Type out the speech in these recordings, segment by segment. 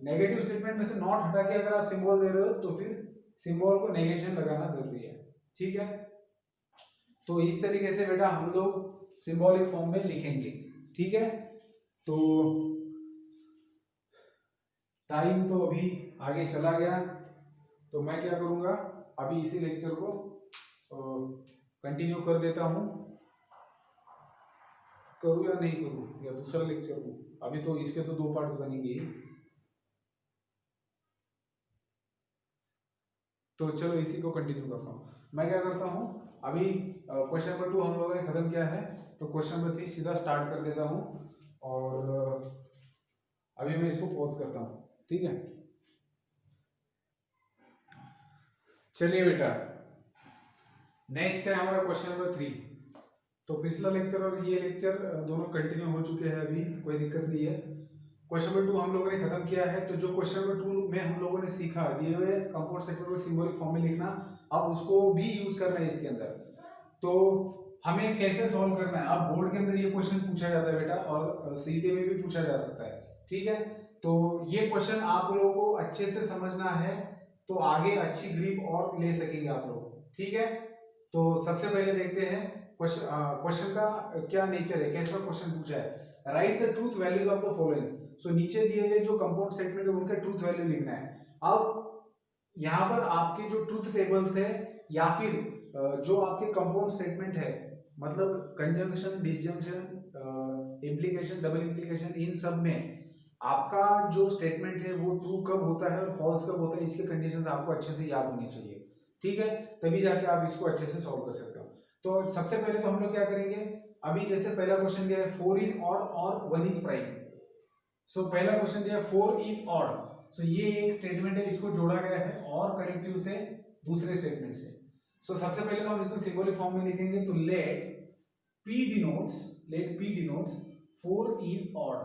Negative statement में से not हटा के अगर आप सिंबल दे रहे हो तो फिर सिंबल को नेगेशन लगाना जरूरी है, ठीक है। तो इस तरीके से बेटा हम लोग सिंबॉलिक फॉर्म में लिखेंगे, ठीक है। तो टाइम तो अभी आगे चला गया, तो मैं क्या करूंगा, अभी इसी लेक्चर को कंटिन्यू कर देता हूं, करूं या नहीं करूं, या दूसरा लेक्चर को, अभी तो इसके तो 2 पार्ट्स बनेंगे। तो चलो इसी को कंटिन्यू करता हूँ। मैं क्या करता हूँ, अभी क्वेश्चन नंबर 2 हम लोगों ने खत्म किया है, तो क्वेश्चन नंबर 3 सीधा स्टार्ट कर देता हूँ, और अभी मैं इसको पॉज करता हूँ, ठीक है। चलिए बेटा, नेक्स्ट है हमारा क्वेश्चन नंबर 3। तो पिछला लेक्चर और ये लेक्चर दोनों कंटिन्यू हो चुके हैं, अभी कोई दिक्कत नहीं है। क्वेश्चन नंबर 2 हम लोगों ने खत्म किया है। तो जो क्वेश्चन नंबर 2 में हम लोगों ने सीखा दिए हुए कंपाउंड सेक्टर को सिंबॉलिक फॉर्म में लिखना, अब उसको भी यूज करना है इसके अंदर। तो हमें कैसे सॉल्व करना है, अब बोर्ड के अंदर ये क्वेश्चन पूछा जाता है बेटा, और सीटी में भी पूछा जा सकता है, ठीक है। तो ये क्वेश्चन आप लोगों को अच्छे से समझना है, तो आगे अच्छी ग्रिप और ले सकेंगे आप लोग, ठीक है। तो सबसे पहले देखते हैं क्वेश्चन का क्या नेचर है, कैसा क्वेश्चन पूछा है। Write the truth values of the following. So नीचे दिए गए जो कंपाउंड स्टेटमेंट है उनका ट्रूथ वैल्यू लिखना है। अब यहाँ पर आपके जो ट्रूथ टेबल्स है, या फिर जो आपके कंपाउंड स्टेटमेंट है, मतलब conjunction, disjunction, implication, double implication, इन सब में आपका जो स्टेटमेंट है वो ट्रू कब होता है और फॉल्स कब होता है, इसके कंडीशंस आपको अच्छे से याद होनी चाहिए, ठीक है। तभी जाके आप इसको अच्छे से सॉल्व कर सकते हो। तो सबसे पहले तो हम लोग क्या करेंगे, अभी जैसे पहला क्वेश्चन दिया है 4 इज ऑड और 1 इज प्राइम। सो पहला क्वेश्चन दिया है 4 इज ऑड। सो ये एक स्टेटमेंट है, इसको जोड़ा गया है और करेक्टिव से दूसरे स्टेटमेंट से। सो सबसे पहले तो हम इसको सिंबॉलिक फॉर्म में लिखेंगे, तो late P denotes 4 is odd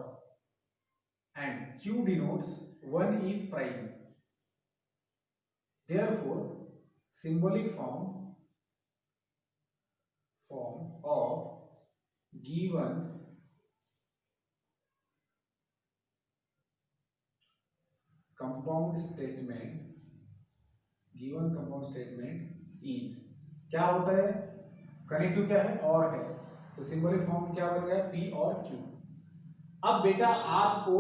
and Q denotes 1 is prime. Therefore, symbolic form of given compound statement is, क्या होता है, कनेक्टिव क्या है, और है, तो सिंबॉलिक फॉर्म क्या बन गया, P और Q। अब बेटा आपको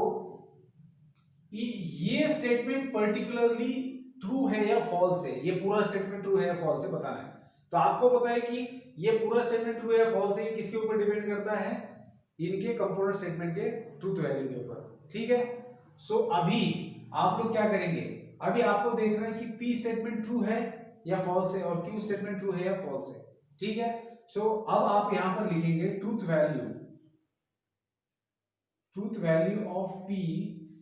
ये स्टेटमेंट पर्टिकुलरली ट्रू है या फॉल्स है, ये पूरा स्टेटमेंट ट्रू है या फॉल्स है बताना है। तो आपको पता है कि ये पूरा स्टेटमेंट ट्रू है या फॉल्स है, ये किसके ऊपर डिपेंड करता है, इनके कंपोनेंट स्टेटमेंट के ट्रूथ वैल्यू के ऊपर, ठीक है। सो अभी आप लोग क्या करेंगे, अभी आपको देखना है कि P स्टेटमेंट ट्रू है या फॉल्स है, और Q स्टेटमेंट ट्रू है या फॉल्स है, ठीक है। सो अब आप यहां पर लिखेंगे truth value of P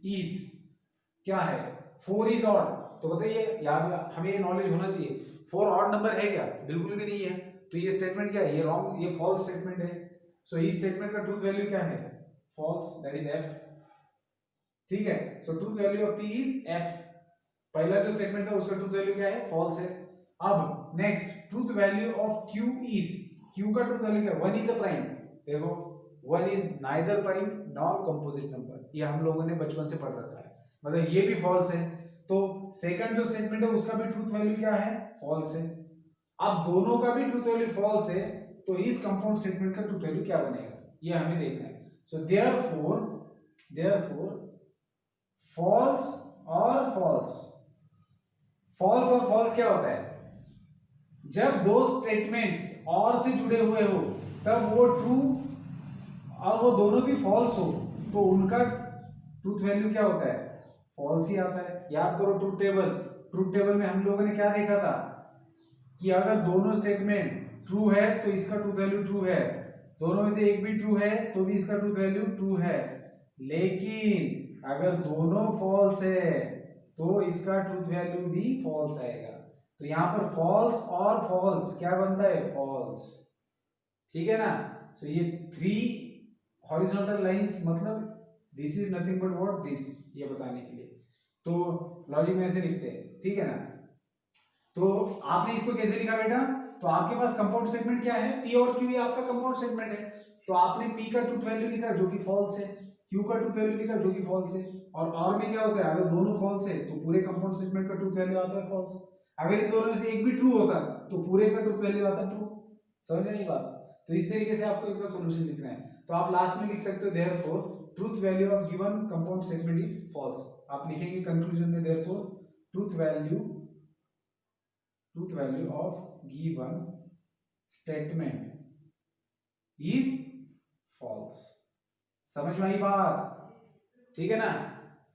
is क्या है, 4 इज ऑड। तो बताइए, याद हमें ये नॉलेज होना चाहिए, 4 ऑड नंबर है क्या, बिल्कुल भी नहीं है। तो ये स्टेटमेंट क्या है, ये रॉन्ग, ये फॉल्स स्टेटमेंट है। सो इस स्टेटमेंट का ट्रूथ वैल्यू क्या है, फॉल्स, दैट इज F, ठीक है। So truth value of P is F। पहला जो स्टेटमेंट था उसका ट्रूथ वैल्यू क्या है, फॉल्स है। अब next truth value of Q is, Q का ट्रूथ वैल्यू क्या है, 1 इज अ प्राइम। देखो 1 is neither prime nor composite number, ये हम लोगों ने बचपन से पढ़ रखा है, मतलब ये भी फॉल्स है। तो सेकंड जो स्टेटमेंट है उसका भी ट्रूथ वैल्यू क्या है, फॉल्स है। अब दोनों का भी ट्रूथ वैल्यू फॉल्स है, तो इस कंपाउंड स्टेटमेंट का ट्रूथ वैल्यू क्या बनेगा, ये हमें देखना है। सो देयरफॉर फॉल्स और फॉल्स क्या होता है, जब दो स्टेटमेंट्स और से जुड़े हुए हो तब वो ट्रू और वो दोनों भी फॉल्स हो, तो उनका ट्रूथ वैल्यू क्या होता है, फॉल्स ही आता है। याद करो ट्रूथ टेबल में हम लोगों ने क्या देखा था कि अगर दोनों स्टेटमेंट ट्रू है तो इसका ट्रूथ वैल्यू ट्रू है, दोनों में से एक भी ट्रू है तो भी इसका ट्रूथ वैल्यू ट्रू है। लेकिन अगर दोनों फॉल्स है तो इसका ट्रूथ वैल्यू भी फॉल्स आएगा। तो यहां पर फॉल्स और फॉल्स क्या बनता है, फॉल्स, ठीक है ना। सो ये 3 हॉरिजॉन्टल लाइंस, मतलब this is nothing but what this, ये बताने के लिए। तो लॉजिक में ऐसे लिखते हैं, ठीक है ना। तो आपने इसको कैसे लिखा बेटा, तो आपके पास कंपाउंड स्टेटमेंट क्या है, P और Q, ये आपका कंपाउंड स्टेटमेंट है। तो आपने P का ट्रूथ वैल्यू लिखा जो कि फॉल्स है, क्यू का ट्रूथ वैल्यू लिखा जो कि फॉल्स है, और में क्या होता है, अगर दोनों फॉल्स है तो पूरे कंपाउंड स्टेटमेंट का ट्रूथ वैल्यू आता है फॉल्स, अगर इन दोनों में से एक भी ट्रू होता तो पूरे का ट्रूथ वैल्यू आता ट्रू। समझ नहीं बात? तो इस तरीके से आपको इसका सॉल्यूशन लिखना है। तो आप लास्ट में लिख सकते हो therefore truth value of given compound statement is false. आप लिखेंगे कंक्लूजन में therefore truth value of given statement is false. समझ में आई बात? ठीक है ना?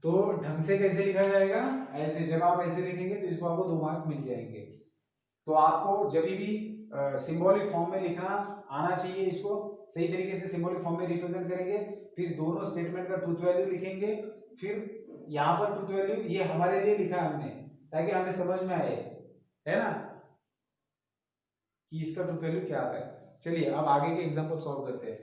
तो ढंग से कैसे लिखा जाएगा, ऐसे, जब आप ऐसे लिखेंगे तो इसको आपको 2 मार्क मिल जाएंगे। तो आपको जब भी सिंबॉलिक फॉर्म में लिखना आना चाहिए, इसको सही तरीके से सिंबॉलिक फॉर्म में रिप्रेजेंट करेंगे, फिर दोनों स्टेटमेंट का ट्रूथ वैल्यू लिखेंगे, फिर यहाँ पर ट्रूथ वैल्यू ये हमारे लिए लिखा है हमने ताकि हमें समझ में आए, है ना, कि इसका ट्रूथ वैल्यू क्या आता है। चलिए अब आगे के एग्जांपल सॉल्व करते हैं।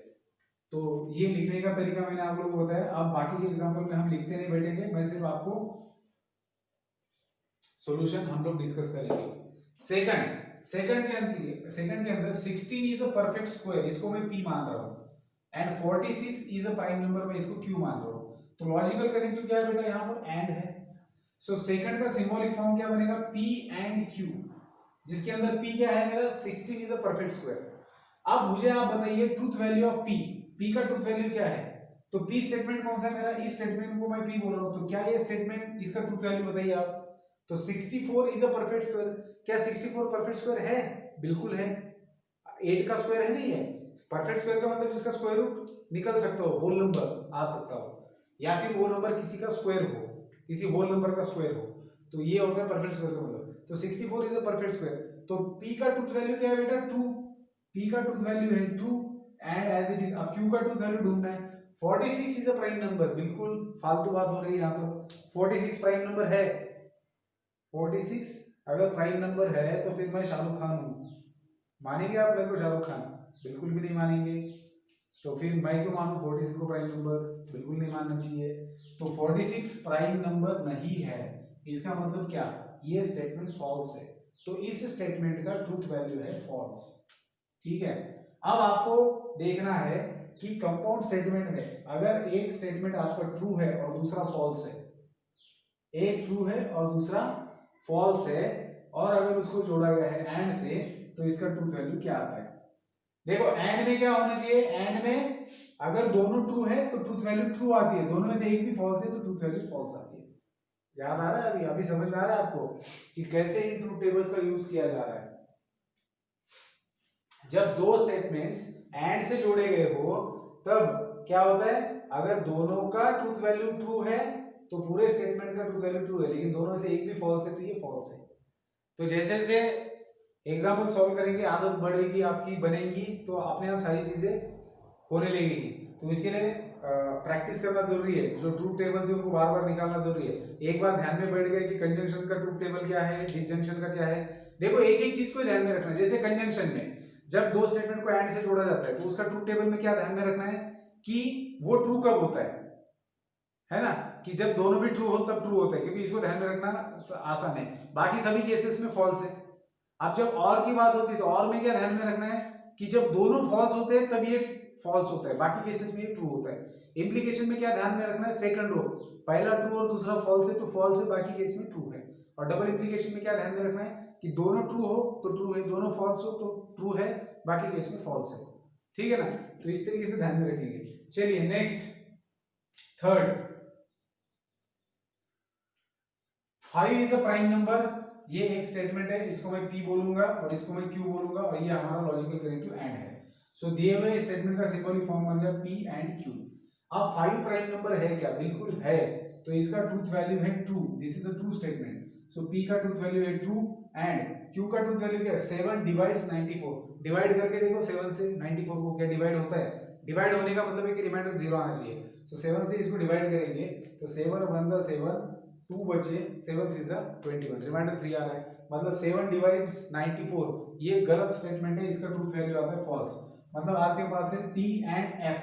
तो ये लिखने का तरीका मैंने आप लोगों को बताया। अब बाकी के एग्जांपल में हम लिखते नहीं बैठेंगे, मैं सिर्फ आपको सॉल्यूशन हम लोग डिस्कस करेंगे। सेकंड के अंदर 16 इज अ परफेक्ट स्क्वायर, इसको मैं p मान रहा हूं, and 46 is a prime number, मैं इसको q मान रहा हूं। तो लॉजिकल कनेक्टिव क्या है बेटा, यहां पर एंड है। सो सेकंड का सिंबॉलिक फॉर्म क्या बनेगा, p एंड q, जिसके अंदर p क्या है मेरा 16 इज अ परफेक्ट स्क्वायर। अब मुझे आप बताइए ट्रूथ वैल्यू ऑफ p का ट्रूथ वैल्यू क्या है। तो p स्टेटमेंट कौन सा है मेरा, इस स्टेटमेंट को मैं p बोल रहा हूं, तो क्या ये स्टेटमेंट इसका ट्रूथ वैल्यू बताइए आप। तो 64 इज अ परफेक्ट स्क्वायर, क्या 64 परफेक्ट स्क्वायर है? बिल्कुल है। 8 का स्क्वायर है, नहीं है। परफेक्ट स्क्वायर का मतलब जिसका स्क्वायर रूट निकल सकता हो, होल नंबर आ सकता हो, या फिर वो नंबर किसी का स्क्वायर हो, किसी होल नंबर का स्क्वायर हो, तो ये होता है परफेक्ट स्क्वायर का मतलब। तो 64 इज अ परफेक्ट स्क्वायर। तो p का ट्रूथ वैल्यू क्या है बेटा, ट्रू। p का ट्रूथ वैल्यू है true and as it is. अब q का ट्रूथ वैल्यू ढूंढना है। 46 इज अ प्राइम नंबर, बिल्कुल फालतू बात हो रही है यहाँ पर। 46 प्राइम नंबर है। 46 अगर प्राइम नंबर है तो फिर मैं शाहरुख खान हूँ। मानेंगे आप मेरे को शाहरुख खान? बिल्कुल भी नहीं मानेंगे। तो फिर मैं क्यों मानूं 46 को प्राइम नंबर? बिल्कुल नहीं मानना चाहिए। तो 46 प्राइम नंबर नहीं है, इसका मतलब क्या, ये स्टेटमेंट फॉल्स है। तो इस स्टेटमेंट का ट्रूथ वैल्यू है फॉल्स। ठीक है। अब आपको देखना है कि कंपाउंड स्टेटमेंट में अगर एक स्टेटमेंट आपका ट्रू है और दूसरा फॉल्स है, एक ट्रू है और दूसरा फॉल्स है, और अगर उसको जोड़ा गया है एंड से, तो इसका ट्रूथ वैल्यू क्या आता है। देखो एंड में क्या होना चाहिए, एंड में अगर दोनों ट्रू है तो ट्रूथ वैल्यू ट्रू आती है, दोनों में से एक भी फॉल्स है तो ट्रूथ वैल्यू फॉल्स आती है। याद आ रहा है? अभी समझ में आ रहा है आपको कि कैसे इन ट्रूथ टेबल्स का यूज किया जा रहा है। जब दो स्टेटमेंट्स एंड से जोड़े गए हो तब क्या होता है, अगर दोनों का ट्रूथ वैल्यू ट्रू है तो पूरे स्टेटमेंट का ट्रूथ वैल्यू ट्रू है, लेकिन दोनों से एक भी फॉल्स है तो ये फॉल्स है। तो जैसे जैसे एग्जाम्पल सॉल्व करेंगे, आदत बढ़ेगी आपकी, बनेगी, तो अपने आप सारी चीजें होने लगेगी। तो इसके लिए प्रैक्टिस करना जरूरी है, जो ट्रूथ टेबल से उनको बार बार निकालना जरूरी है। एक बार ध्यान में बैठ गया कि कंजंक्शन का ट्रूथ टेबल क्या है, डिसजंक्शन का क्या है। देखो एक एक चीज को ध्यान में रखना है। जैसे कंजंक्शन में जब दो स्टेटमेंट को एंड से जोड़ा जाता है तो उसका ट्रूथ टेबल में क्या ध्यान में रखना है कि वो ट्रू कब होता है ना, कि जब दोनों भी ट्रू हो तब ट्रू होता है, क्योंकि इसको ध्यान में रखना आसान है। बाकी सभी केसेस में फॉल्स है। अब जब और की बात होती है तो और में क्या ध्यान में रखना है कि जब दोनों फॉल्स होते हैं तब ये फॉल्स होता है, बाकी केसेस में ये ट्रू होता है। इंप्लीकेशन में क्या ध्यान में रखना है, सेकंड रो, पहला ट्रू और दूसरा फॉल्स है तो फॉल्स है, बाकी केस में ट्रू है। और डबल इंप्लीकेशन में क्या ध्यान में रखना है कि दोनों ट्रू हो तो ट्रू है, दोनों फॉल्स हो तो ट्रू है, बाकी केस में फॉल्स है। ठीक है ना? तो इस तरीके से ध्यान में रखेंगे। चलिए next, third, 5 is a prime number. ये एक स्टेटमेंट है, इसको मैं p बोलूंगा और इसको मैं q बोलूंगा, और ये हमारा लॉजिकल कनेक्टिव एंड है। सो दिए हुए स्टेटमेंट का सिंबॉलिक फॉर्म बन गया p एंड q। अब 5 प्राइम नंबर है क्या? बिल्कुल है। तो इसका ट्रूथ वैल्यू है true, this is a true statement. So p का ट्रूथ वैल्यू है ट्रू एंड q का ट्रूथ वैल्यू क्या है, 7 डिवाइड्स 94। डिवाइड करके देखो 7 से 94 को, क्या डिवाइड होता है? डिवाइड होने का मतलब है कि रिमाइंडर 0 आना चाहिए। सो 7 से इसको डिवाइड करेंगे तो 7 1 जा 7, 2 बचे, 7 3 जा 21, रिमाइंडर 3 आ रहा है, मतलब 7 डिवाइड्स 94। ये गलत स्टेटमेंट है, इसका ट्रूथ वैल्यू आता है फॉल्स। मतलब आपके पास है T and F,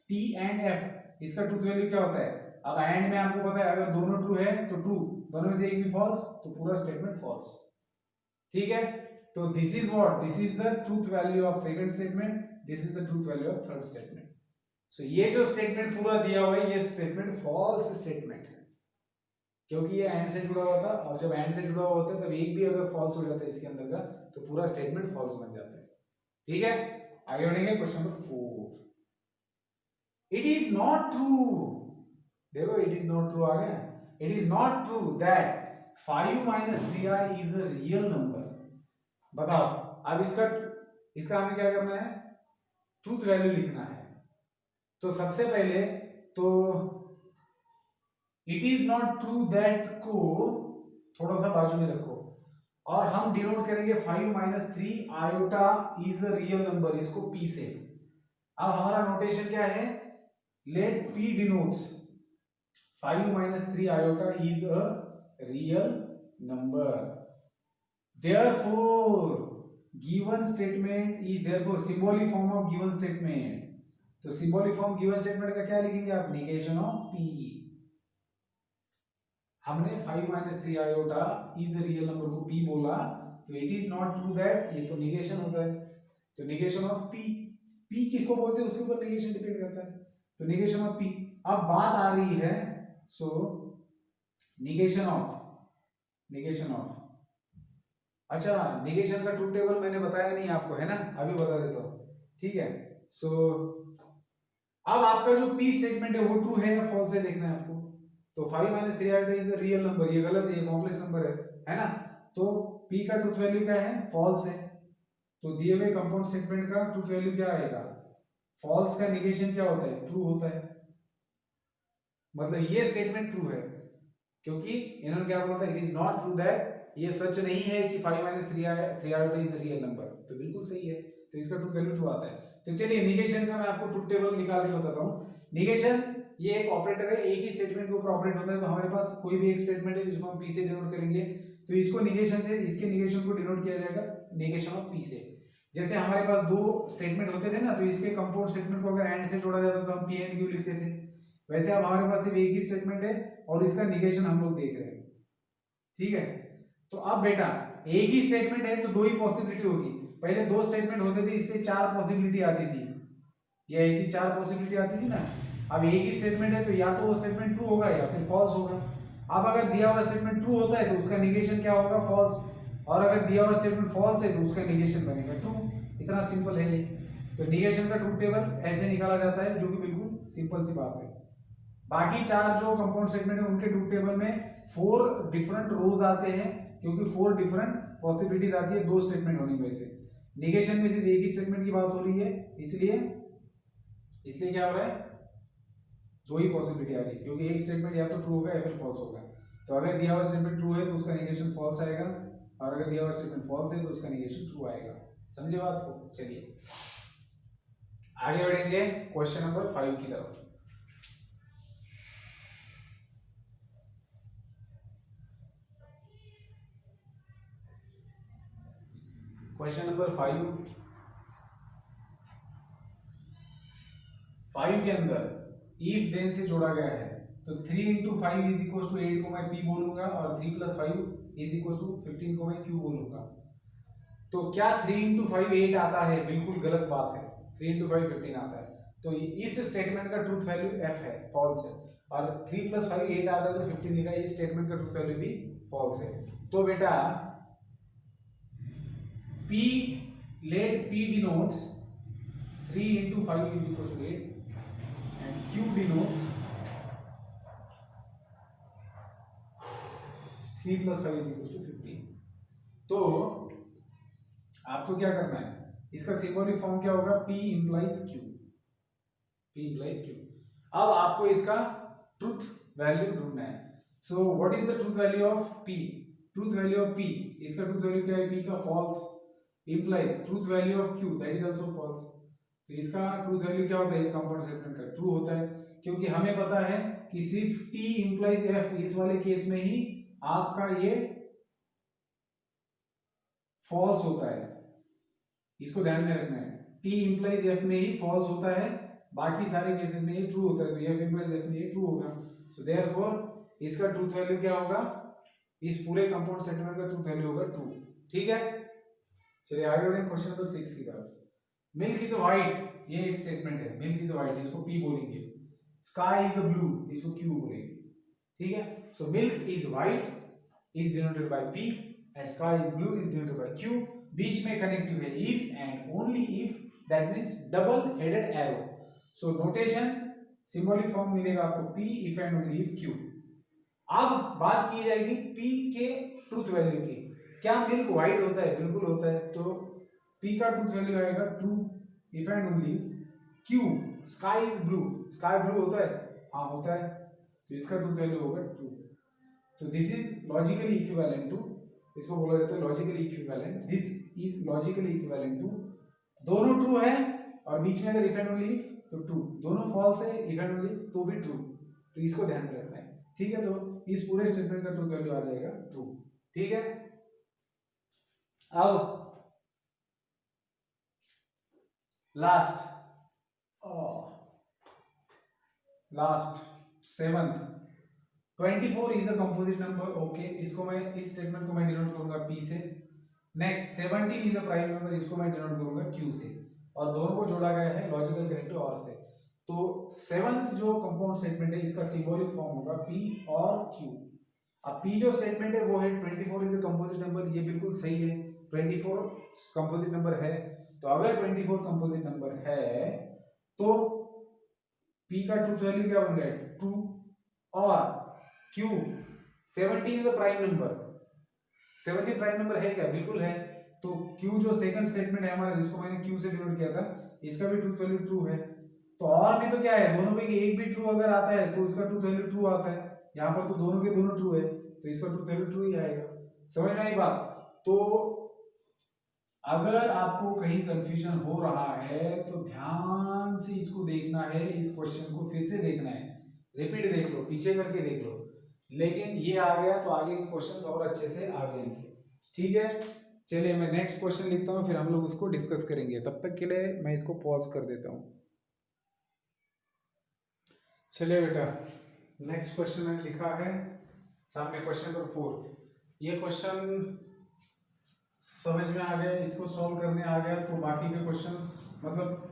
T and F, इसका ट्रूथ वैल्यू क्या होता है? अब एंड में आपको पता है अगर दोनों ट्रू है तो ट्रू, दोनों में से एक भी फॉल्स तो पूरा स्टेटमेंट फॉल्स। ठीक है? तो this is what, this is the truth value of second statement, this is the truth value of third statement. So ये जो स्टेटमेंट पूरा दिया हुआ है ये स्टेटमेंट फॉल्स स्टेटमेंट है, क्योंकि ये एंड से जुड़ा हुआ था, और जब एंड से जुड़ा हुआ होता है तब एक भी अगर फॉल्स हो जाता है इसके अंदर का तो पूरा स्टेटमेंट फॉल्स बन जाता है। ठीक है, आगे बढ़ेंगे question number 4। It is not true, देखो इट इज नॉट ट्रू आ गया, it is not true that 5 minus 3i is a real number. बताओ, अब इसका हमें क्या करना है, ट्रूथ वैल्यू लिखना है। तो सबसे पहले तो it is not true that को थोड़ा सा बाजू में रखो और हम डिनोट करेंगे 5 minus 3 iota is a real number, इसको p से। अब हमारा नोटेशन क्या है, late p denotes 5 minus 3 iota is a real number. Therefore, given statement is therefore symbolic form of given statement. तो symbolic form given statement का क्या लिखेंगे आप, negation of p। हमने 5 minus 3 iota is a real number को p बोला, तो it is not true that, ये तो negation होता है, तो negation of p, p किसको बोलते हैं उसके ऊपर negation डिपेंड करता है, तो negation of p। अब बात आ रही है सो negation of अच्छा, negation का ट्रूथ टेबल मैंने बताया नहीं आपको, है ना, अभी बता देता हूँ। ठीक है, सो अब आपका जो p स्टेटमेंट है वो ट्रू है या फॉल्स है देखना है आपको। तो 5 minus 3 iota is a real number, ये गलत है, ये कॉम्प्लेक्स नंबर है ना, तो p का ट्रूथ वैल्यू क्या है, फॉल्स है। तो दिए हुए कंपाउंड स्टेटमेंट का ट्रूथ वैल्यू क्या आएगा, फॉल्स का नेगेशन क्या होता है, ट्रू होता है। मतलब ये स्टेटमेंट ट्रू है, क्योंकि इन्होंने क्या बोला था, it is not true that, ये सच नहीं है कि 5 minus 3 iota is a real number, तो बिल्कुल सही है, तो इसका ट्रूथ वैल्यू ट्रू आता है। तो चलिए निगेशन का मैं आपको ट्रूथ टेबल निकाल के बताता हूँ। निगेशन ये एक ऑपरेटर है, एक ही स्टेटमेंट के ऊपर ऑपरेट होता है, तो हमारे पास कोई भी एक स्टेटमेंट है जिसको हम p से डिनोट करेंगे, तो इसको निगेशन से, इसके निगेशन को डिनोट किया जाएगा निगेशन ऑफ p से। जैसे हमारे पास दो स्टेटमेंट होते थे ना, तो इसके कंपाउंड स्टेटमेंट को अगर एंड से जोड़ा जाता तो हम p एंड q लिखते थे, वैसे अब हमारे पास सिर्फ एक ही स्टेटमेंट है और इसका निगेशन हम लोग देख रहे हैं। ठीक है, तो अब बेटा एक ही स्टेटमेंट है तो दो ही पॉसिबिलिटी होगी, पहले दो स्टेटमेंट होते थे इसलिए चार पॉसिबिलिटी आती थी, या ऐसी चार पॉसिबिलिटी आती थी ना। अब एक ही स्टेटमेंट है तो या तो वो स्टेटमेंट ट्रू होगा या फिर फॉल्स होगा। अब अगर दिया हुआ स्टेटमेंट ट्रू होता है तो उसका निगेशन क्या होगा, फॉल्स, और अगर दिया हुआ स्टेटमेंट फॉल्स है तो उसका निगेशन बनेगा ट्रू। इतना सिंपल है ये। तो निगेशन का ट्रूथ टेबल ऐसे निकाला जाता है, जो कि बिल्कुल सिंपल सी बात है। बाकी चार जो कंपाउंड स्टेटमेंट है उनके ट्रूथ टेबल में 4 डिफरेंट रोज आते हैं, क्योंकि 4 डिफरेंट पॉसिबिलिटीज आती है दो स्टेटमेंट होने की वजह से। निगेशन में सिर्फ एक ही स्टेटमेंट की बात हो रही है, इसलिए क्या हो रहा है, दो ही पॉसिबिलिटी आ रही है, क्योंकि एक स्टेटमेंट या तो ट्रू होगा या फिर फॉल्स होगा। तो अगर दिया हुआ स्टेटमेंट ट्रू है तो उसका निगेशन फॉल्स आएगा, और अगर दिया हुआ स्टेटमेंट फॉल्स है तो उसका निगेशन ट्रू आएगा। समझे बात को? चलिए आगे बढ़ेंगे क्वेश्चन नंबर 5 की तरफ। क्वेश्चन नंबर 5 के अंदर इफ देन से जोड़ा गया है, तो 3 into 5 इज इक्वल टू 8 को मैं p बोलूंगा, और 3 plus 5 इज इक्वल टू 15 को मैं q बोलूंगा। तो क्या 3 into 5 8 आता है? बिल्कुल गलत बात है, 3 into 5 15 आता है। तो इस स्टेटमेंट का ट्रूथ वैल्यू f है, फॉल्स है, और 3 plus 5 8 आता है तो 15 लिखा है, इस स्टेटमेंट का ट्रूथ वैल्यू भी फॉल्स है। तो बेटा p, let p denotes 3 into 5 is equal to 8 and q denotes 3 plus 5 is equal to 15। तो आपको क्या करना है, इसका सिंबॉलिक फॉर्म क्या होगा, p implies q, p implies q। अब आपको इसका ट्रूथ वैल्यू ढूंढना है। So what is the truth value of p? Truth value of p, इसका ट्रूथ वैल्यू क्या है, p का false, implies truth value of q that is also false. तो इसका ट्रूथ वैल्यू क्या होता है, इस कंपाउंड स्टेटमेंट का ट्रू होता है, क्योंकि हमें पता है कि सिर्फ t implies f, इस वाले केस में ही आपका ये फॉल्स होता है, इसको ध्यान में रखना है। t implies f में ही फॉल्स होता है, बाकी सारे केसेस में ये ट्रू होता है, तो f implies f में ये ट्रू होगा। सो देयरफॉर इसका ट्रूथ वैल्यू क्या होगा, इस पूरे कंपाउंड स्टेटमेंट का ट्रूथ वैल्यू होगा ट्रू। ठीक है, चलिए आगे बढ़ें क्वेश्चन नंबर 6 की तरफ। मिल्क इज व्हाइट ये एक स्टेटमेंट है, मिल्क इज व्हाइट, इसको पी बोलेंगे। स्काई इज ब्लू, इसको क्यू बोलेंगे। ठीक है, so milk is white is denoted by P and sky is blue is denoted by Q. बीच में कनेक्टिव है if and only if, that means double headed arrow. So notation symbolic form मिलेगा आपको P if and only if Q. अब बात की जाएगी P के ट्रूथ वैल्यू की। क्या मिल्क व्हाइट होता है? बिल्कुल होता है। तो पी का ट्रूथ वैल्यू आएगा true if and only Q sky is blue, sky blue होता है? हाँ होता है, तो इसका ट्रूथ वैल्यू होगा ट्रू। तो this is logically equivalent to, इसको बोला जाता है logically equivalent, this is logically equivalent to, दोनों ट्रू है और बीच में अगर इफ एंड ओनली तो ट्रू, दोनों फॉल्स है इफ एंड ओनली तो भी ट्रू। तो इसको ध्यान में रखना है। ठीक है, तो इस पूरे स्टेटमेंट का ट्रूथ वैल्यू आ जाएगा ट्रू। ठीक है, अब last seventh, 24 is a composite number. Okay, इसको मैं, इस स्टेटमेंट को मैं डिनोट करूंगा P से। Next 17 is a prime number, इसको मैं डिनोट करूंगा Q से, और दोनों को जोड़ा गया है लॉजिकल कनेक्टिव और से। तो सेवंथ जो कंपाउंड स्टेटमेंट है इसका सिंबॉलिक फॉर्म होगा P और Q। अब P जो स्टेटमेंट है वो है 24 इज अ कंपोजिट नंबर, ये बिल्कुल सही है, 24 कंपोजिट नंबर है। तो अगर 24 कंपोजिट नंबर है तो P का ट्रूथ वैल्यू क्या बन गया? ट्रू। और Q 17 is the prime number, 17 prime number है क्या? बिल्कुल है। तो Q जो सेकंड स्टेटमेंट है हमारा, जिसको मैंने Q से डिनोट किया था, इसका भी ट्रूथ वैल्यू ट्रू है। तो और भी तो क्या है, दोनों में एक भी ट्रू अगर आता है तो इसका ट्रूथ वैल्यू ट्रू आता है। यहाँ पर तो दोनों के दोनों ट्रू है, तो इसका ट्रूथ वैल्यू ट्रू ही आएगा। समझ में आई बात? तो अगर आपको कहीं कंफ्यूजन हो रहा है तो ध्यान से इसको देखना है, इस क्वेश्चन को फिर से देखना है, रिपीट देख लो, पीछे करके देख लो, लेकिन ये आ गया तो आगे के क्वेश्चंस और अच्छे से आ जाएंगे। ठीक है, चलिए मैं नेक्स्ट क्वेश्चन लिखता हूँ, फिर हम लोग उसको डिस्कस करेंगे। तब तक के लिए मैं इसको पॉज कर देता हूँ। चलिए बेटा, नेक्स्ट क्वेश्चन मैंने लिखा है सामने, क्वेश्चन नंबर 4। ये क्वेश्चन समझ में आ गया, इसको सॉल्व करने आ गया तो बाकी के क्वेश्चंस मतलब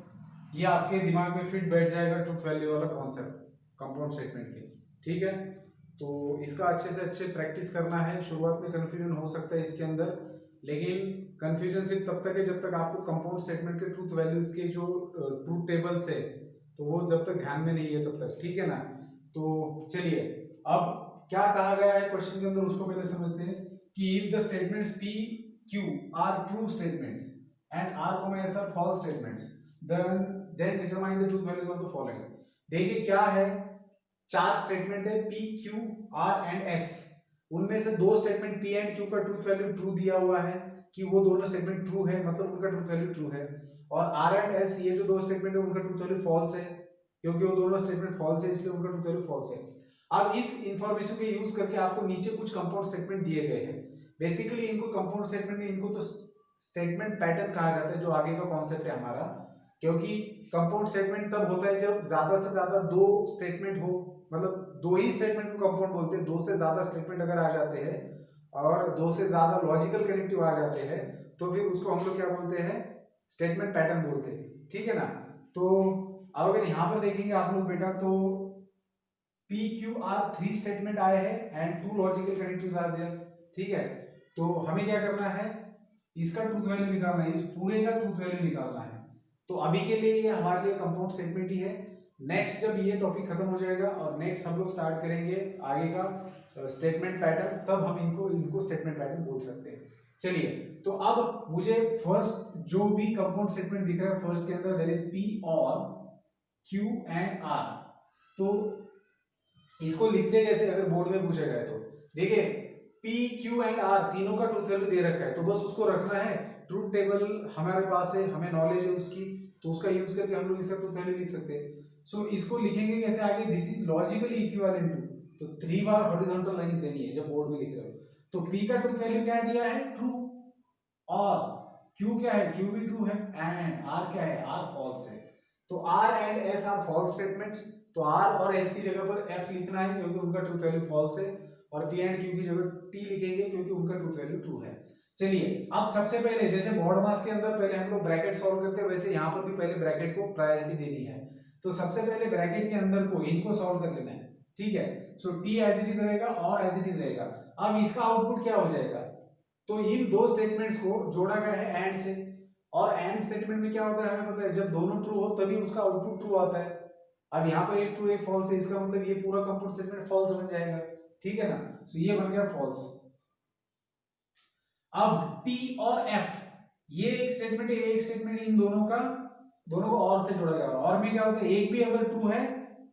ये आपके दिमाग में फिट बैठ जाएगा, ट्रूथ वैल्यू वाला कॉन्सेप्ट कंपाउंड स्टेटमेंट के। ठीक है, तो इसका अच्छे से अच्छे प्रैक्टिस करना है। शुरुआत में कंफ्यूजन हो सकता है इसके अंदर, लेकिन कंफ्यूजन सिर्फ तब तक है जब तक आपको कंपाउंड स्टेटमेंट के ट्रूथ वैल्यूज के जो ट्रूथ टेबल्स है तो वो जब तक ध्यान में नहीं है तब तक। ठीक है ना? तो चलिए, अब क्या कहा गया है क्वेश्चन के अंदर उसको पहले समझते हैं कि if the statements P Q are true statements and R, S are false statements, then determine the truth values of the following। देखिए क्या है, चार स्टेटमेंट है P Q R and S, उनमें से दो स्टेटमेंट P and Q का truth value true दिया हुआ है कि वो दोनों स्टेटमेंट ट्रू है, मतलब उनका ट्रूथ वैल्यू ट्रू है। और R and S ये जो दो स्टेटमेंट है उनका ट्रूथ वैल्यू फॉल्स है, क्योंकि वो दोनों स्टेटमेंट फॉल्स है इसलिए उनका ट्रूथ वैल्यू फॉल्स है। अब इस इंफॉर्मेशन को यूज करके आपको नीचे कुछ कंपाउंड स्टेटमेंट दिए गए हैं। बेसिकली इनको कंपाउंड स्टेटमेंट नहीं, इनको तो स्टेटमेंट पैटर्न कहा जाता है, जो आगे का कॉन्सेप्ट है हमारा। क्योंकि कंपाउंड स्टेटमेंट तब होता है जब ज्यादा से ज्यादा दो स्टेटमेंट हो, मतलब दो ही स्टेटमेंट को कंपाउंड बोलते हैं। दो से ज्यादा स्टेटमेंट अगर आ जाते हैं और दो से ज्यादा लॉजिकल कनेक्टिव आ जाते हैं तो फिर उसको हम लोग क्या बोलते हैं? स्टेटमेंट पैटर्न बोलते हैं। ठीक है ना? तो अब अगर यहाँ पर देखेंगे आप लोग बेटा, तो P Q R 3 स्टेटमेंट आए हैं and 2 logical connectives are there. ठीक है, तो हमें क्या करना है, इसका ट्रूथ वैल्यू निकालना है, इस पूरे का ट्रूथ वैल्यू निकालना है। तो अभी के लिए ये हमारे लिए कंपाउंड स्टेटमेंट ही है। नेक्स्ट जब ये टॉपिक खत्म हो जाएगा और नेक्स्ट हम लोग स्टार्ट करेंगे आगे का स्टेटमेंट पैटर्न, तब हम इनको स्टेटमेंट पैटर्न बोल सकते हैं। चलिए, तो अब मुझे फर्स्ट जो भी कंपाउंड स्टेटमेंट दिख रहा है फर्स्ट के अंदर, दैट इज P और Q एंड R। तो इसको लिखते कैसे अगर बोर्ड में पूछा गया तो? देखिए P Q एंड R तीनों का ट्रूथ वैल्यू दे रखा है, तो बस उसको रखना है। ट्रूथ टेबल हमारे पास है, हमें नॉलेज है उसकी, तो उसका यूज करके हम लोग इसका ट्रूथ वैल्यू लिख सकते हैं। सो इसको लिखेंगे कैसे आगे? This is logically equivalent to, तो 3 बार हॉरिजॉन्टल लाइंस देनी है जब बोर्ड में लिख रहे हो। तो P का ट्रूथ वैल्यू क्या दिया है? ट्रू। और Q क्या है? Q भी ट्रू है। एंड R क्या है? R फॉल्स है। तो R and S are false statements, तो R और S की जगह पर F लिखना है क्योंकि उनका ट्रूथ वैल्यू फॉल्स है, और P एंड Q की जगह T लिखेंगे क्योंकि उनका ट्रूथ वैल्यू ट्रू है। चलिए अब सबसे पहले जैसे मॉड मास के अंदर पहले हम लोग ब्रैकेट सॉल्व करते हैं, वैसे यहाँ पर भी पहले ब्रैकेट को प्रायोरिटी देनी है। तो सबसे पहले ब्रैकेट के अंदर को इनको सॉल्व कर लेना है, ठीक है। So T as it is रहेगा और एज इट इज रहेगा। अब इसका आउटपुट क्या हो जाएगा, तो इन दो स्टेटमेंट्स को जोड़ा गया है एंड से, और एंड स्टेटमेंट में क्या होता है हमें पता है, जब दोनों ट्रू हो तभी उसका आउटपुट ट्रू आता है। अब यहाँ पर एक ट्रू एक फॉल्स है, इसका मतलब ये पूरा कंपाउंड स्टेटमेंट फॉल्स बन जाएगा, ठीक है ना। सो ये बन गया फॉल्स। अब टी और एफ ये एक स्टेटमेंट है, एक स्टेटमेंट, इन दोनों को और से जोड़ा गया, और में क्या होता है एक भी अगर ट्रू है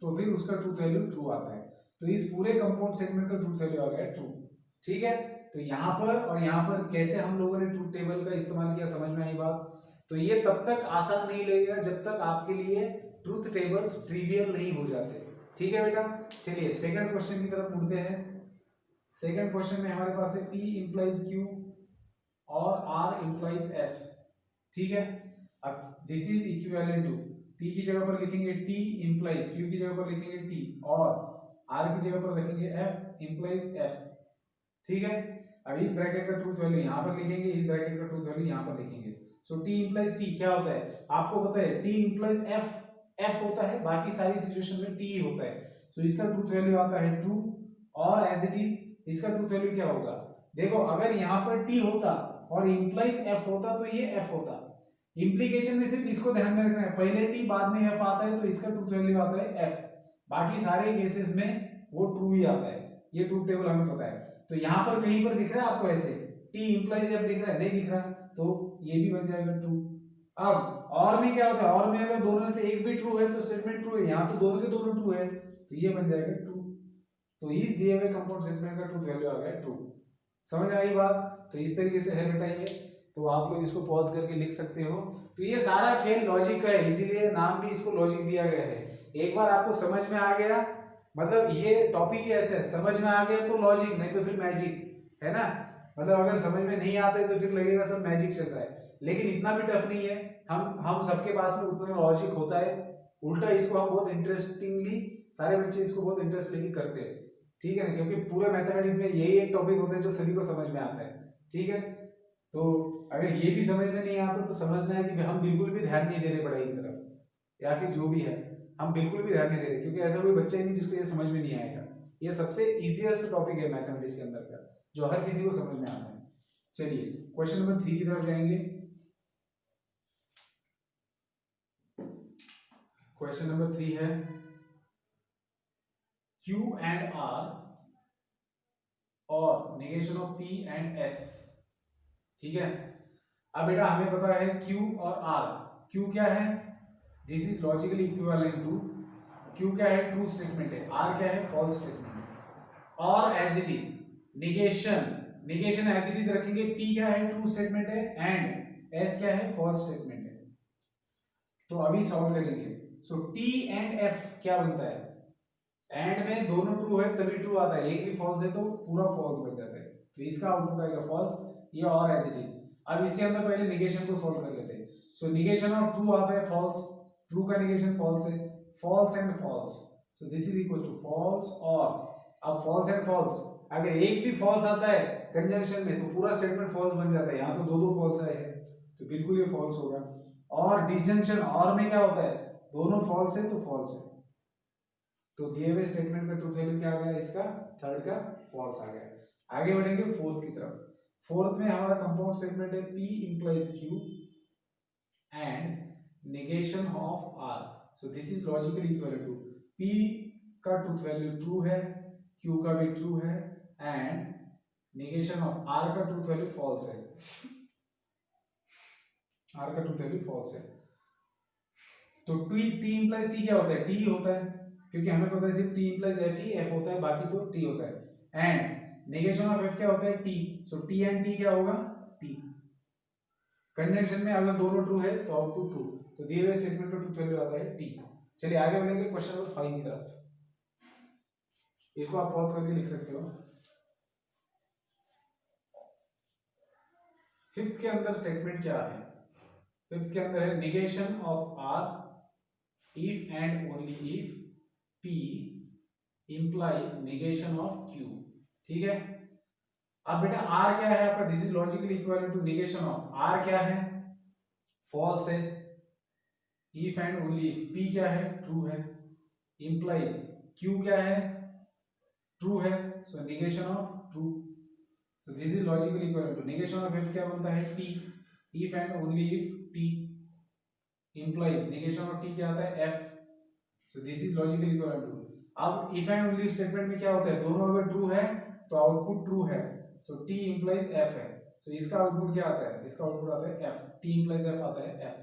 तो फिर उसका ट्रूथ वैल्यू ट्रू आता है। तो इस पूरे कंपाउंड सेगमेंट का ट्रूथ वैल्यू आ गया ट्रू, ठीक है। तो यहाँ पर और यहाँ पर कैसे हम लोगों ने ट्रूथ टेबल का इस्तेमाल किया, समझ में आई बात। तो ये तब तक आसान नहीं लगेगा जब तक आपके लिए ट्रूथ टेबल्स ट्रिवियल नहीं हो जाते, ठीक है बेटा। चलिए सेकंड क्वेश्चन की तरफ मुड़ते हैं। सेकंड क्वेश्चन में हमारे पास है P इंप्लाइज Q और R इंप्लाइज S, ठीक है। अब this is equivalent to P की जगह पर लिखेंगे T इंप्लाइज Q की जगह पर लिखेंगे T और R की जगह पर लिखेंगे F इंप्लाइज F, ठीक है। अब इस ब्रैकेट का ट्रूथ वैल्यू यहाँ पर लिखेंगे, इस ब्रैकेट का ट्रूथ वैल्यू यहाँ पर लिखेंगे। सो T इंप्लाइज T क्या होता है आपको पता है, T इंप्लाइज F होता है, बाकी सारी सिचुएशन में T ही होता है। सो इसका ट्रूथ वैल्यू आता है ट्रू, और एज इट इज इसका ट्रूथ वैल्यू क्या होगा, देखो अगर यहाँ पर T होता और इंप्लाइज F होता तो ये F होता। इंप्लीकेशन में सिर्फ इसको ध्यान में रखना है, पहले T बाद में F आता है तो इसका ट्रूथ वैल्यू आता है F, बाकी सारे केसेस में वो ट्रू ही आता है। ये ट्रूथ टेबल हमें पता है। तो यहाँ पर कहीं पर दिख रहा है आपको ऐसे T इंप्लाइज F दिख रहा है, नहीं दिख रहा, तो ये भी बन जाएगा ट्रू। अब और में क्या होता है, और में अगर दोनों में से एक भी ट्रू है तो स्टेटमेंट ट्रू है, यहाँ तो दोनों के दोनों ट्रू है तो ये बन जाएगा ट्रू। तो इस दिए हुए कंपाउंड स्टेटमेंट का ट्रूथ वैल्यू आ गया ट्रू। समझ में आई बात। तो इस तरीके से है बेटा ये, तो आप लोग इसको पॉज करके लिख सकते हो। तो ये सारा खेल लॉजिक का है, इसीलिए नाम भी इसको लॉजिक दिया गया है। एक बार आपको समझ में आ गया, मतलब ये टॉपिक ही ऐसा है, समझ में आ गया तो लॉजिक, नहीं तो फिर मैजिक, है ना। मतलब अगर समझ में नहीं आते तो फिर लगेगा सब मैजिक चल रहा है, लेकिन इतना भी टफ नहीं है। हम सबके पास में उतना लॉजिक होता है, उल्टा इसको हम बहुत इंटरेस्टिंगली, सारे बच्चे इसको बहुत इंटरेस्ट लेके करते हैं, ठीक है ना, क्योंकि पूरे मैथमेटिक्स में यही एक टॉपिक होता है जो सभी को समझ में आता है, ठीक है। तो अगर ये भी समझ में नहीं आता तो समझना है कि हम बिल्कुल भी ध्यान नहीं दे रहे पढ़ाई की तरफ, या फिर जो भी है हम बिल्कुल भी ध्यान नहीं दे रहे, क्योंकि ऐसा कोई बच्चा ही नहीं जिसको ये समझ में नहीं आएगा। ये सबसे इजीएस्ट टॉपिक है मैथमेटिक्स के अंदर का, जो हर किसी को समझ में आता है। चलिए क्वेश्चन नंबर 3 की तरफ जाएंगे। क्वेश्चन नंबर 3 है Q and R और negation of P and S, ठीक है। अब बेटा हमें पता है Q और R, Q क्या है, this is logically equivalent to, Q क्या है ट्रू स्टेटमेंट है, R क्या है फॉल्स स्टेटमेंट है। और as it is negation as it is रखेंगे, P क्या है ट्रू स्टेटमेंट है एंड S क्या है फॉल्स स्टेटमेंट है। तो अभी सॉल्व करेंगे। सो T एंड F क्या बनता है, एंड में दोनों ट्रू है तभी ट्रू आता है, एक भी फॉल्स है तो पूरा फॉल्स बन जाता है, तो इसका आउटपुट आएगा फॉल्स, ये और एज इट इज। अब इसके अंदर पहले नेगेशन को सॉल्व कर लेते हैं। सो नेगेशन ऑफ ट्रू आता है फॉल्स, ट्रू का नेगेशन फॉल्स है, false and false, so this is equal to false और, अब फॉल्स एंड फॉल्स, अगर एक भी फॉल्स आता है कंजंक्शन में तो पूरा स्टेटमेंट फॉल्स बन जाता है, यहाँ तो दो फॉल्स आए हैं तो बिल्कुल ये फॉल्स होगा। और डिसजंक्शन और में क्या होता है, दोनों फॉल्स है तो फॉल्स है, तो दिए हुए स्टेटमेंट का ट्रूथ वैल्यू क्या आ गया, इसका थर्ड का फॉल्स आ गया। आगे बढ़ेंगे फोर्थ की तरफ। फोर्थ में हमारा कंपाउंड स्टेटमेंट है P implies Q and negation of R, so this is logically equivalent to P का ट्रूथ वैल्यू ट्रू है, Q का भी ट्रू है एंड नेगेशन ऑफ R का ट्रूथ वैल्यू फॉल्स है, R का ट्रूथ वैल्यू फॉल्स है। तो T इंप्लाइज T क्या होता है, T होता है, क्योंकि हमें पता है सिर्फ T इंप्लाइज F ही F होता है, बाकी तो T होता है। एंड नेगेशन ऑफ F क्या होता है T, so T and T क्या होगा T। कंजंक्शन में अगर दोनों ट्रू है तो आउटपुट ट्रू, तो दिए हुए स्टेटमेंट का ट्रूथ वैल्यू आता है T। चलिए आगे बढ़ेंगे क्वेश्चन नंबर 5 की तरफ, इसको आप पॉज करके लिख सकते हो। फिफ्थ के अंदर स्टेटमेंट क्या है, फिफ्थ के अंदर है negation of R if and only if P implies negation of Q, ठीक है। अब बेटा आर क्या है आपका, this is logically equivalent to negation of R क्या है, फॉल्स है, if and only if P क्या है, ट्रू है, इंप्लाइज क्यू क्या है, ट्रू है, so negation of true, so this is logically equivalent to negation of f क्या बनता है t, if and only if t implies negation of t क्या आता है f, so this is logically equivalent to। अब if and only statement में क्या होता है, दोनों अगर ट्रू है तो आउटपुट ट्रू है, so t implies f है, so इसका आउटपुट क्या आता है, इसका आउटपुट आता है f, t implies f आता है f,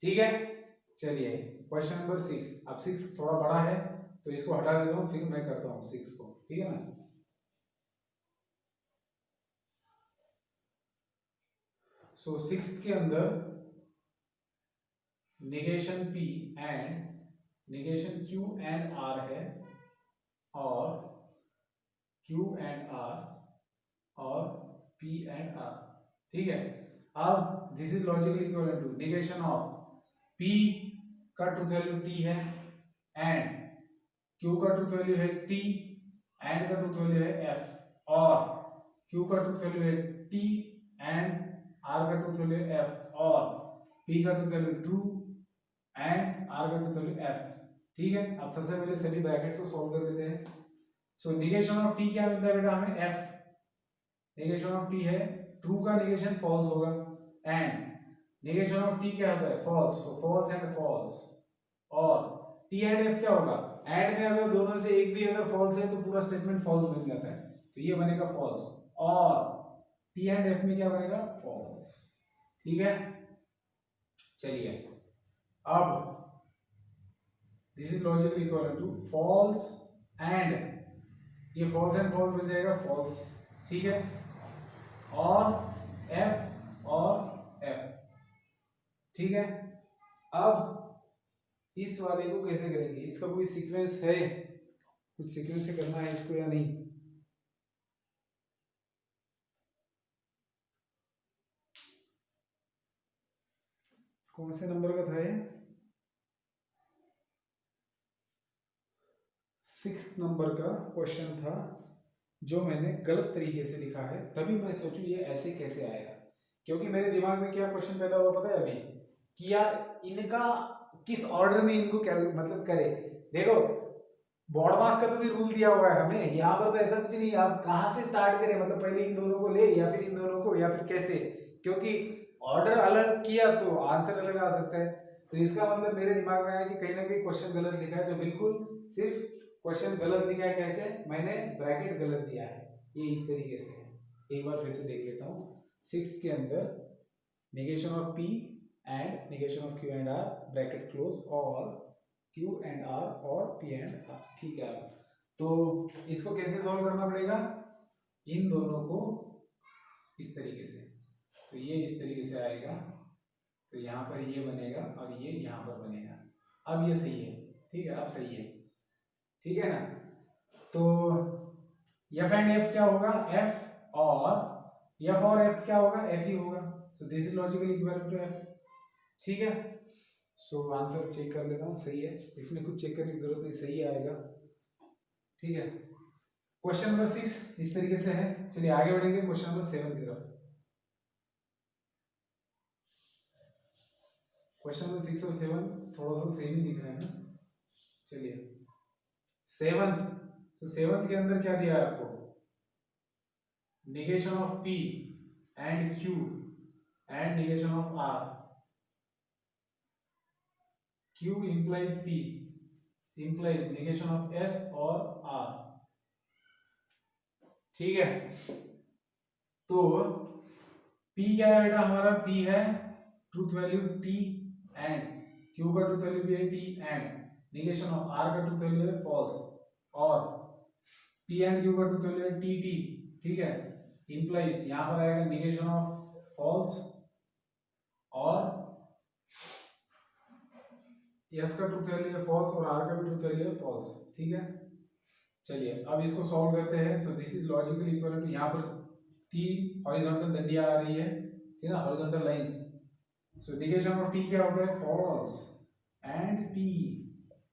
ठीक है। चलिए क्वेश्चन नंबर 6, अब 6 थोड़ा बड़ा है तो इसको हटा देता हूँ, फिर मैं करता हूँ 6 को, ठीक है ना। सो 6 के अंदर negation P and negation Q and R है, और Q एंड R और P एंड R, ठीक है। अब this is logically equivalent to negation of P का ट्रूथ वैल्यू T है एंड Q का ट्रूथ वैल्यू है T एंड का ट्रूथ वैल्यू है F, और Q का ट्रूथ वैल्यू है T एंड R का ट्रूथ वैल्यू है F, और P का truth value true and R का ट्रूथ वैल्यू F, ठीक है। अब सबसे पहले सभी ब्रैकेट्स को सॉल्व कर लेते हैं। सो नेगेशन ऑफ T क्या मिलता है बेटा हमें, F, नेगेशन ऑफ T है, ट्रू का नेगेशन फॉल्स होगा, एंड नेगेशन ऑफ T क्या होता है, false, so false and false, और T एंड F क्या होगा, एंड में अगर दोनों से एक भी अगर फॉल्स है तो पूरा स्टेटमेंट फॉल्स बन जाता है, तो ये बनेगा फॉल्स, और T एंड F में क्या बनेगा, फॉल्स, ठीक है। चलिए अब this is logically equal to false and, ये फॉल्स एंड फॉल्स बन जाएगा फॉल्स, ठीक है, और F और F, ठीक है। अब इस वाले को कैसे करेंगे, इसका कोई सीक्वेंस है, कुछ सीक्वेंस से करना है इसको या नहीं, कौन से नंबर का था ये, 6 नंबर का क्वेश्चन था जो मैंने गलत तरीके से लिखा है, तभी मैं सोचूं ये ऐसे कैसे आएगा, क्योंकि मेरे दिमाग में क्या क्वेश्चन पैदा हुआ पता है अभी, कि यार इनका किस ऑर्डर में इनको मतलब करे। देखो बोर्ड मास का तो भी रूल दिया हुआ है हमें, यहाँ पर तो ऐसा कुछ नहीं, आप कहाँ से स्टार्ट करें, मतलब पहले इन दोनों को ले या फिर इन दोनों को या फिर कैसे, क्योंकि ऑर्डर अलग किया तो आंसर अलग आ सकता है, तो इसका मतलब मेरे दिमाग में आया कि कहीं ना कहीं क्वेश्चन गलत लिखा है, तो बिल्कुल सिर्फ क्वेश्चन गलत लिखा है, कैसे, मैंने ब्रैकेट गलत दिया है, ये इस तरीके से है, एक बार फिर से देख लेता हूँ। 6 के अंदर negation of P and negation of Q and R bracket close, और Q एंड R और P एंड R, ठीक है। तो इसको कैसे सॉल्व करना पड़ेगा, इन दोनों को इस तरीके से, तो ये इस तरीके से आएगा, तो यहाँ पर ये बनेगा और ये यहाँ पर बनेगा, अब ये सही है, ठीक है, अब सही है, ठीक है ना। तो F एंड F क्या होगा, F और F क्या होगा, F ही होगा, तो this is logically equivalent to F, ठीक है। सो आंसर चेक कर लेता हूँ, सही है, इसमें कुछ चेक करने की जरूरत नहीं, सही आएगा, ठीक है। क्वेश्चन नंबर 6 इस तरीके से है, चलिए आगे बढ़ेंगे क्वेश्चन नंबर 7 की तरफ। क्वेश्चन नंबर 6 और 7 थोड़ा सा सेम ही दिख रहे हैं ना, चलिए 7th, तो 7th के अंदर क्या दिया है आपको, negation of P and Q and negation of R, Q implies P implies negation of S और R, ठीक है। तो P क्या है बेटा हमारा, P है truth value T and Q का ट्रूथ वैल्यू भी है T and negation of R का ट्रूथ वैल्यू है false, और P एंड Q का ट्रूथ वैल्यू है T T, ठीक है, implies यहाँ पर आएगा negation of false और S का ट्रूथ वैल्यू है false और R का भी ट्रूथ वैल्यू है false, ठीक है। चलिए अब इसको सॉल्व करते हैं। So this is logically equivalent to, यहाँ पर 3 हॉरिजॉन्टल डंडियां आ रही है, ठीक है ना, horizontal lines, so negation of T क्या होता है, false and T,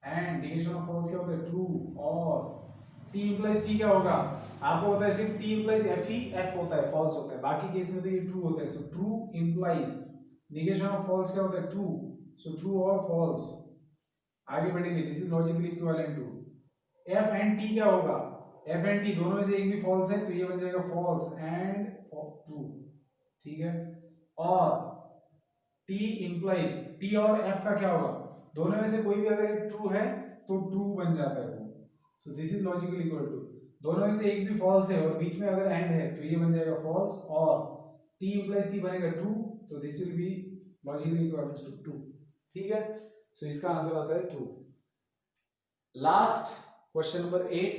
and negation of false क्या होता है, ट्रू, और टी इंप्लाइज टी क्या होगा, आपको पता है सिर्फ टी इंप्लाइज एफ ही एफ होता है, फॉल्स होता है, बाकी केस में तो ये ट्रू होता है। So true implies negation of false क्या होता है, ट्रू। सो ट्रू और फॉल्स, आगे बढ़ेंगे, this is logically equivalent to F and T क्या होगा, एफ एंड टी दोनों में से एक भी फॉल्स है तो ये बन जाएगा फॉल्स एंड ट्रू, ठीक है। और टी इंप्लाइज टी और एफ का क्या होगा, दोनों में से कोई भी अगर ट्रू है तो ट्रू बन जाता है वो। So this is logically equal to, दोनों में से एक भी फॉल्स है और बीच में अगर एंड है तो ये बन जाएगा फॉल्स, और टी इंप्लाइज टी बनेगा ट्रू, तो this will be logically equal to true, ठीक है। सो इसका आंसर आता है true. Last question number 8।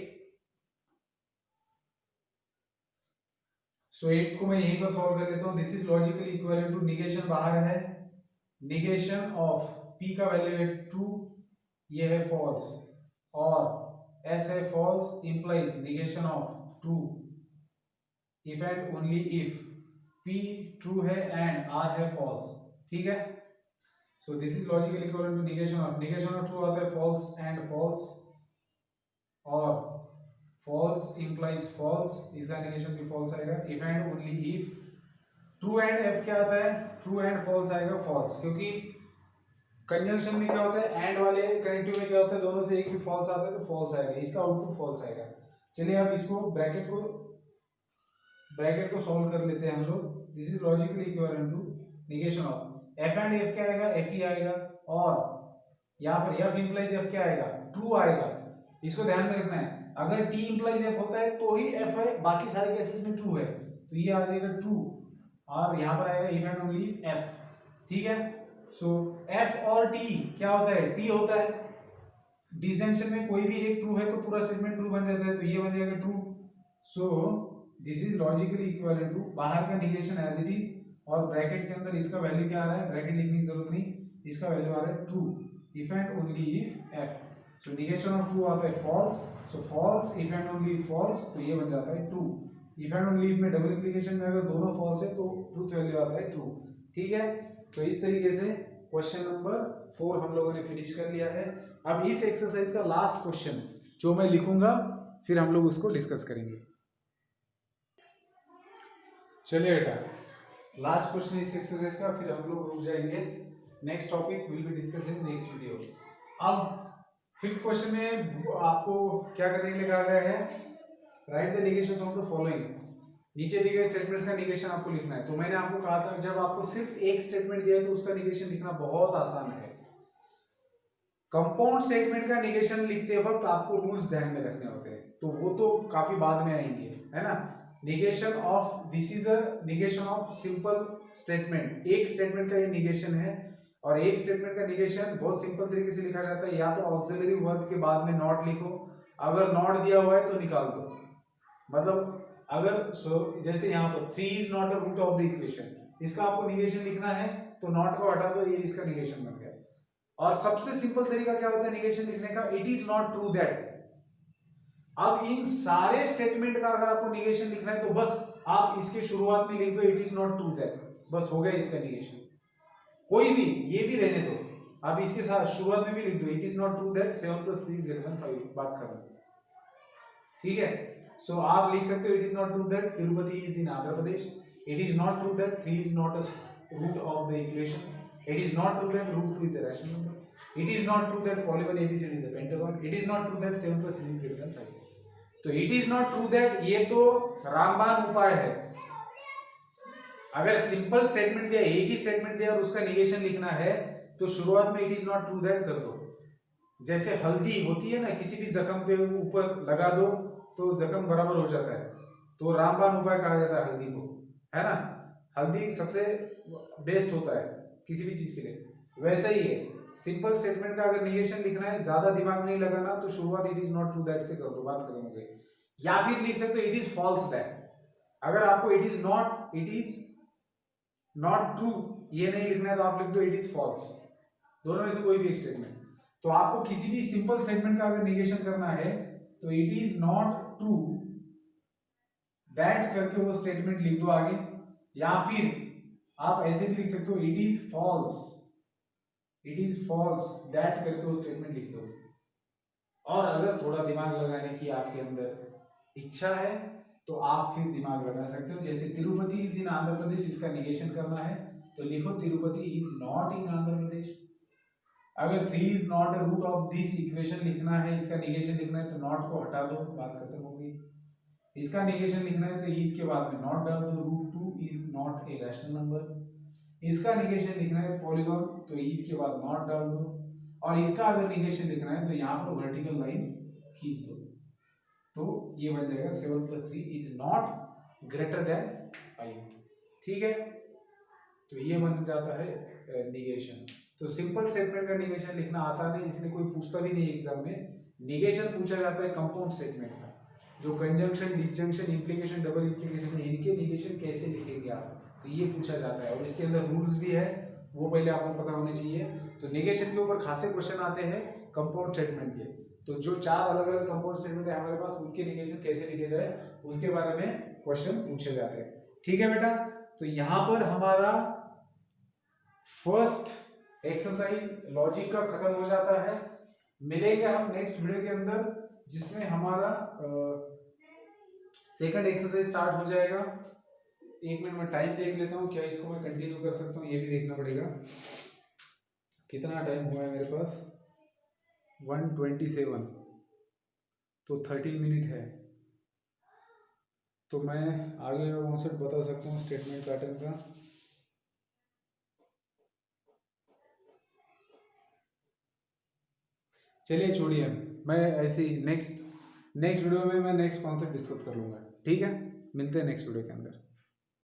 So 8 को मैं यहीं पर सॉल्व कर लेता हूं। This is logically equivalent to, negation बाहर है, निगेशन ऑफ p का वैल्यू है ट्रू, ये है फॉल्स, और s है false implies negation of true if and only if p true है एंड r है फॉल्स, ठीक है। So this is logically equivalent to negation of true आता है फॉल्स एंड फॉल्स, और फॉल्स इंप्लाइज फॉल्स, इसका नेगेशन भी फॉल्स आएगा, if and only if true and F क्या आता है, ट्रू एंड फॉल्स आएगा फॉल्स, क्योंकि कंजंक्शन में क्या होता है, एंड वाले कनेक्टिव में क्या होता है, दोनों से एक भी फॉल्स आता है तो फॉल्स आएगा, इसका आउटपुट फॉल्स आएगा। चलिए अब इसको ब्रैकेट को सॉल्व कर लेते हैं हम लोग। This is logically equivalent to negation of F and F क्या आएगा, एफ ही आएगा, और यहाँ पर एफ इंप्लाइज एफ क्या आएगा, ट्रू आएगा। इसको ध्यान में रखना है, अगर टी इंप्लाइज एफ होता है तो ही एफ है, बाकी सारे केसेस में ट्रू है, तो ये आ जाएगा ट्रू, और यहाँ पर आएगा if and only if F, ठीक है। सो एफ और टी क्या होता है, टी होता है, डिसजंक्शन में कोई भी एक ट्रू है तो पूरा स्टेटमेंट ट्रू बन जाता है, तो ये बन जाएगा true. So this is logically equivalent to, बाहर का निगेशन एज इट इज, और ब्रैकेट के अंदर इसका वैल्यू क्या आ रहा है, ब्रैकेट लिखने की जरूरत नहीं, इसका वैल्यू आ रहा है true, if and only if F. So negation of true आता है false, so false if and only false, तो ये बन जाता है true. If and only if में डबल इंप्लीकेशन में अगर दोनों फॉल्स है तो ट्रूथ वैल्यू आता है ट्रू, ठीक है। तो इस तरीके से क्वेश्चन नंबर 4 हम लोगों ने फिनिश कर लिया है। अब इस एक्सरसाइज का लास्ट क्वेश्चन जो मैं लिखूंगा फिर हम लोग उसको डिस्कस करेंगे। चलिए बेटा, लास्ट क्वेश्चन इस एक्सरसाइज का, फिर हम लोग रुक जाएंगे, next topic will be discuss in next video. अब फिफ्थ क्वेश्चन में आपको क्या करने के लिए कहा गया है, write the negations of the following, नीचे दिए गए स्टेटमेंट्स का निगेशन आपको लिखना है। तो मैंने आपको कहा था जब आपको सिर्फ एक स्टेटमेंट दिया है तो उसका निगेशन लिखना बहुत आसान है। कंपाउंड स्टेटमेंट का निगेशन लिखते वक्त आपको रूल्स ध्यान में रखने होते हैं, तो वो तो काफी बाद में आएंगे, है ना। Negation of, this is a negation of simple statement, एक स्टेटमेंट का ये निगेशन है, और एक स्टेटमेंट का निगेशन बहुत सिंपल तरीके से लिखा जाता है, या तो ऑक्सिलरी वर्ब के बाद में नॉट लिखो, अगर नॉट दिया हुआ है तो निकाल दो, मतलब अगर जैसे यहाँ पर 3 is not a root of the equation, इसका आपको निगेशन लिखना है तो नॉट को हटा दो, ये इसका निगेशन बन गया। और सबसे सिंपल तरीका क्या होता है निगेशन लिखने का, it is not true that. अब इन सारे स्टेटमेंट का अगर आपको निगेशन लिखना है तो बस आप इसके शुरुआत में लिख दो it is not true that, बस हो गया इसका निगेशन। कोई भी, ये भी रहने दो, आप इसके साथ शुरुआत में भी लिख दो it is not true that 7 + 3 > 5, बात खत्म, ठीक है। सो आप लिख सकते हो it is not true that Tirupati is in Andhra Pradesh, it is not true that 3 is not a root of the equation, it is not true that root 2 is a rational number, it is not true that polygon ABCD is a pentagon, it is not true that 7 + 3 > 5। तो it is not true that ये तो रामबाण उपाय है। अगर simple statement दिया, एक ही statement दिया और उसका निगेशन लिखना है तो शुरुआत में it is not true that कर दो। जैसे हल्दी होती है ना, किसी भी जख्म पे ऊपर लगा दो तो जख्म बराबर हो जाता है, तो रामबाण उपाय कहा जाता है हल्दी को, है ना। हल्दी सबसे बेस्ट होता है किसी भी चीज के लिए। वैसा ही है, सिंपल स्टेटमेंट का अगर निगेशन लिखना है, ज्यादा दिमाग नहीं लगाना, तो शुरुआत it is not true that से कर दो, बात खत्म हो गई। या फिर लिख सकते हो इट इज फॉल्स दैट। अगर आपको इट इज नॉट ट्रू ये नहीं लिखना है तो आप लिख दो इट इज फॉल्स, दोनों में से कोई भी एक स्टेटमेंट। तो आपको किसी भी सिंपल स्टेटमेंट का अगर निगेशन करना है तो it is not true that करके वो स्टेटमेंट लिख दो आगे, या फिर आप ऐसे भी लिख सकते हो इट इज फॉल्स दैट करके वो स्टेटमेंट लिख दो। और अगर थोड़ा दिमाग लगाने की आपके अंदर इच्छा है तो आप फिर दिमाग लगा सकते हो। जैसे तिरुपति इज इन आंध्र प्रदेश, इसका निगेशन करना है तो लिखो Tirupati is not in Andhra Pradesh. अगर 3 is not a root of this equation लिखना है, इसका निगेशन लिखना है तो नॉट को हटा दो, बात खत्म हो गई। इसका निगेशन लिखना है तो इज के बाद में नॉट डाल दो, root 2 is not a rational number. इसका निगेशन लिखना है पॉलीगॉन तो इज के बाद नॉट डाल दो, और इसका अगर निगेशन लिखना है तो यहाँ पर वर्टिकल लाइन खींच दो, तो ये बन जाएगा 7 + 3 इज नॉट ग्रेटर देन 5। ठीक है, तो ये बन जाता है निगेशन। तो सिंपल स्टेटमेंट का निगेशन लिखना आसान है, इसलिए कोई पूछता भी नहीं एग्जाम में। निगेशन पूछा जाता है कंपाउंड स्टेटमेंट का, जो conjunction, disjunction, implication, double implication है, इनके निगेशन कैसे लिखेंगे आप, तो ये पूछा जाता है। और इसके अंदर रूल्स भी है, वो पहले आपको पता होने चाहिए। तो निगेशन के ऊपर खासे क्वेश्चन आते हैं कंपाउंड स्टेटमेंट के। तो जो 4 अलग अलग कंपाउंड स्टेटमेंट है हमारे पास, उनके निगेशन कैसे लिखे जाए उसके बारे में क्वेश्चन पूछे जाते हैं। ठीक है बेटा, तो यहाँ पर हमारा फर्स्ट एक्सरसाइज लॉजिक का खत्म हो जाता है। मिलेंगे हम नेक्स्ट वीडियो के अंदर, जिसमें हमारा सेकंड एक्सरसाइज स्टार्ट हो जाएगा। 1 मिनट में टाइम देख लेता हूँ, क्या इसको मैं कंटिन्यू कर सकता हूँ, ये भी देखना पड़ेगा। कितना टाइम हुआ है मेरे पास, 1:27, तो 13 मिनट है। तो मैं आगे का कॉन्सेप्ट बता सकता हूँ स्टेटमेंट पैटर्न का। चलिए छोड़िए, मैं ऐसे ही नेक्स्ट वीडियो में मैं नेक्स्ट कॉन्सेप्ट डिस्कस कर लूँगा। ठीक है, मिलते हैं नेक्स्ट वीडियो के अंदर।